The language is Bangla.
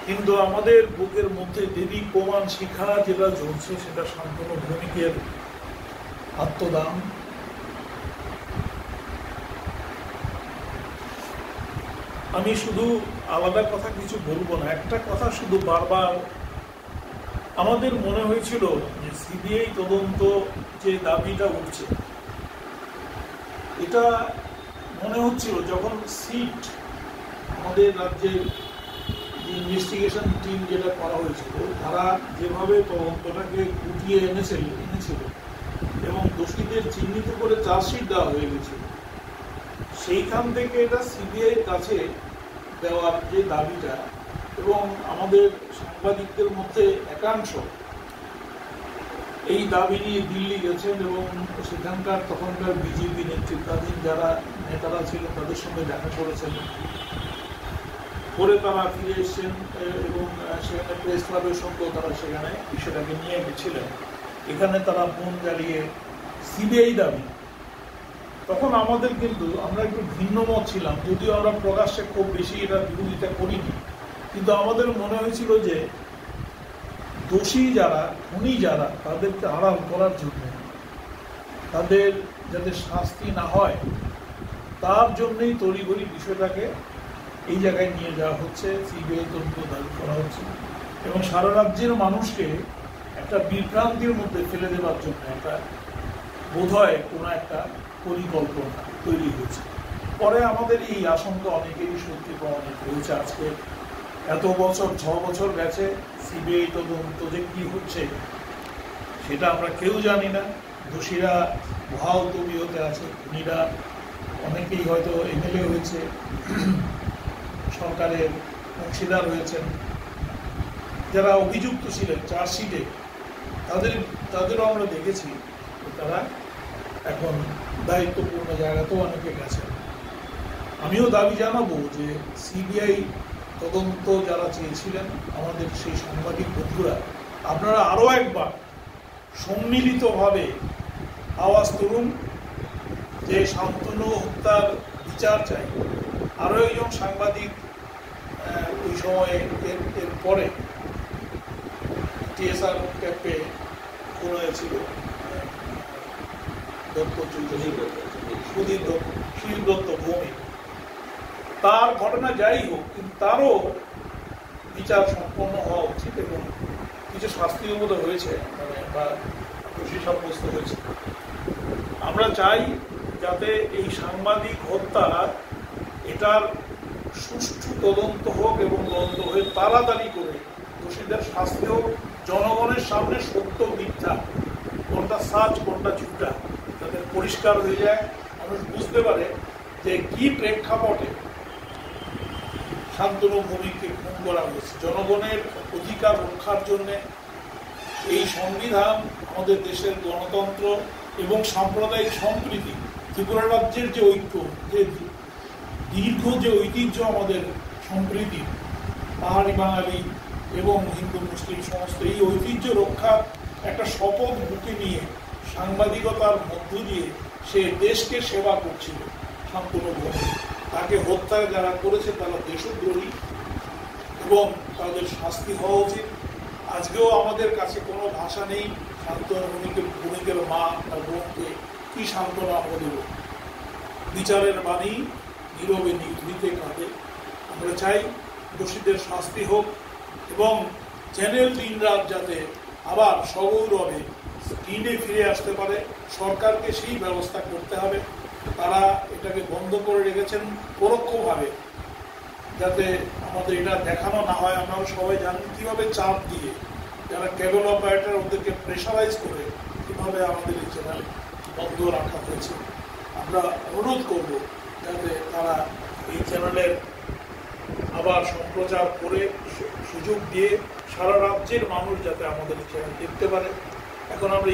কিন্তু আমাদের বুকের মধ্যে দেবী প্রমাণ শিখা যেটা জ্বলছে সেটা শান্তনু ভৌমিকের আত্মদান। আমি শুধু আলাদা কথা কিছু বলবো না, একটা কথা শুধু বারবার আমাদের মনে হয়েছিল যে সিবিআই তদন্ত যে দাবিটা উঠছে, এটা মনে হচ্ছিল যখন সিট আমাদের রাজ্যের ইনভেস্টিগেশন টিম যেটা করা হয়েছিল তারা যেভাবে তদন্তটাকে গুটিয়ে এনেছিল এবং দোষীদের চিহ্নিত করে চার্জশিট দেওয়া হয়ে গেছিল, সেইখান থেকে এটা সিবিআইয়ের কাছে দেওয়ার যে দাবিটা, এবং আমাদের সাংবাদিকদের মধ্যে একাংশ এই দাবি নিয়ে দিল্লি গেছেন এবং সেখানকার তখনকার বিজেপি নেতৃত্বাধীন যারা নেতারা ছিলেন তাদের সঙ্গে দেখা করেছেন, পরে তারা ফিরে এসছেন এবং সেখানে প্রেস ক্লাবের সঙ্গেও তারা সেখানে বিষয়টাকে নিয়ে গেছিলেন। এখানে তারা ফোন জ্বালিয়ে সিবিআই দাবি, তখন আমাদের কিন্তু আমরা একটু ভিন্ন মত ছিলাম, যদিও আমরা প্রকাশ্যে খুব বেশি এটা বিরোধিতা করিনি, কিন্তু আমাদের মনে হয়েছিল যে দোষী যারা, খুনি যারা, তাদেরকে আড়াল করার জন্য, তাদের যাতে শাস্তি না হয় তার জন্যই তড়িঘড়ি বিষয়টাকে এই জায়গায় নিয়ে যাওয়া হচ্ছে, সিবিআই তদন্ত দাবি করা হচ্ছে এবং সারা রাজ্যের মানুষকে একটা বিভ্রান্তির মধ্যে ফেলে দেওয়ার জন্য একটা বোধহয় কোনো একটা পরিকল্পনা তৈরি হয়েছে। পরে আমাদের এই আশঙ্কা অনেকেরই সত্যি প্রমাণিত হয়েছে। আজকে এত বছর, 6 বছর গেছে, সিবিআই তদন্ত যে কি হচ্ছে সেটা আমরা কেউ জানি না। দোষীরা বহাল তবিয়তে আছে, খুনিরা অনেকেই হয়তো এমএলএ হয়েছে, সরকারের অংশীদার হয়েছেন, যারা অভিযুক্ত ছিলেন চার্জশিটে তাদেরও আমরা দেখেছি তারা এখন দায়িত্বপূর্ণ জায়গাতেও অনেকে গেছেন। আমিও দাবি জানাবো যে সিবিআই তদন্ত যারা চেয়েছিলেন, আমাদের সেই সাংবাদিক বন্ধুরা, আপনারা আরও একবার সম্মিলিতভাবে আওয়াজ তুলুন যে শান্তনু হত্যার বিচার চাই। আরও একজন সাংবাদিক ওই সময়ে এর পরে টিএসআর ক্যাম্পে খুন হয়েছিল, সুধীর দত্ত ভৌমিক, তার ঘটনা যাই হোক, কিন্তু তারও বিচার সম্পন্ন হওয়া উচিত এবং কিছু শাস্তিও বোধ হয়েছে, মানে বা দোষী সাব্যস্ত হয়েছে। আমরা চাই যাতে এই সাংবাদিক হত্যা এটার সুষ্ঠু তদন্ত হোক এবং তদন্ত হয়ে তাড়াতাড়ি করে দোষীদের শাস্তি হোক, জনগণের সামনে সত্য মিথ্যা কোনটা সাচ কোনটা ঝুটা যাতে পরিষ্কার হয়ে যায়, মানুষ বুঝতে পারে যে কি প্রেক্ষাপটে শান্তনু ভৌমিককে খুন করা হয়েছে। জনগণের অধিকার রক্ষার জন্যে এই সংবিধান, আমাদের দেশের গণতন্ত্র এবং সাম্প্রদায়িক সম্প্রীতি, ত্রিপুরা রাজ্যের যে ঐক্য, যে দীর্ঘ যে ঐতিহ্য আমাদের সম্প্রীতি, পাহাড়ি বাঙালি এবং হিন্দু মুসলিম সমস্ত এই ঐতিহ্য রক্ষার একটা শপথ বুকে নিয়ে সাংবাদিকতার মধ্য দিয়ে সে দেশকে সেবা করছিল শান্তনু ভৌমিক। তাকে হত্যা যারা করেছে তারা দেশদ্রোহী এবং তাদের শাস্তি হওয়া উচিত। আজকেও আমাদের কাছে কোনো ভাষা নেই শান্তনু ভৌমিকের মা তার বোনকে কি সান্ত্বনা আমরা দেব। বিচারের বাণী নীরবে নিভৃতে কাঁদে। আমরা চাই দোষীদের শাস্তি হোক এবং চ্যানেল 3 রাত যাতে আবার সগৌরবে স্ক্রিনে ফিরে আসতে পারে, সরকারকে সেই ব্যবস্থা করতে হবে। তারা এটাকে বন্ধ করে রেখেছেন পরোক্ষভাবে, যাতে আমাদের এটা দেখানো না হয়। আপনারা সবাই জানেন কীভাবে চাপ দিয়ে যারা কেবল অপারেটর ওদেরকে প্রেশারাইজ করে কীভাবে আমাদের এই চ্যানেল বন্ধ রাখা হয়েছে। আমরা অনুরোধ করব যাতে তারা এই চ্যানেলের আবার সম্প্রচার করে সুযোগ দিয়ে সারা রাজ্যের মানুষ যাতে আমাদের এই চ্যানেল দেখতে পারে। এখন আমরা